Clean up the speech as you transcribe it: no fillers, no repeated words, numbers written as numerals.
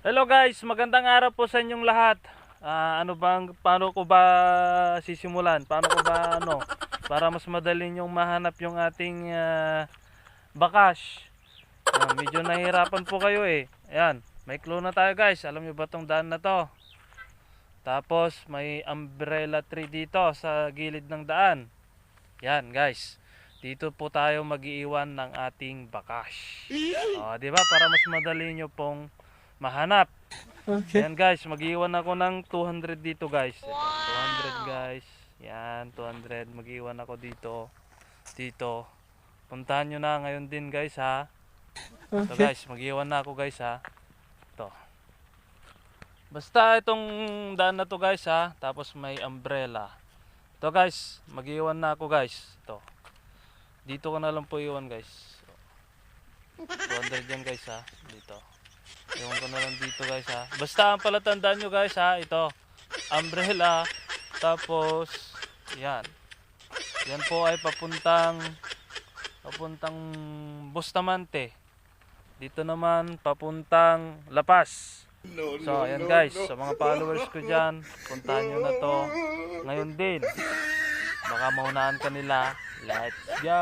Hello guys, magandang araw po sa inyong lahat. Paano ko ba sisimulan? Paano ko ba para mas madali nyong mahanap yung ating bakash. Medyo nahihirapan po kayo eh. Ayan, may clue na tayo guys. Alam niyo ba tong daan na to? Tapos may umbrella tree dito sa gilid ng daan. Yan guys. Dito po tayo mag-iiwan ng ating bakash. Di ba? Para mas madali nyo pong mahanap. Okay. Ayan guys, mag-iwan ako ng 200 dito guys. Ito, 200 guys. Yan, 200. Mag-iwan ako dito. Dito. Puntahan nyo na ngayon din guys ha. Ito Okay. guys, mag-iwan na ako guys ha. Ito. Basta itong daan na to guys ha. Tapos may umbrella. Ito guys, mag-iwan na ako guys. Ito. Dito ko na lang po iwan guys. 200 yan guys ha. Dito. Iwan ko na lang dito guys ha. Basta ang palatandaan nyo guys ha. Ito. Umbrella. Tapos. Yan. Yan po ay papuntang Bustamante. Dito naman papuntang La Paz. So ayan guys. Sa mga followers ko dyan. Puntahan nyo na to. Ngayon din. Baka maunahan ka nila. Let's go!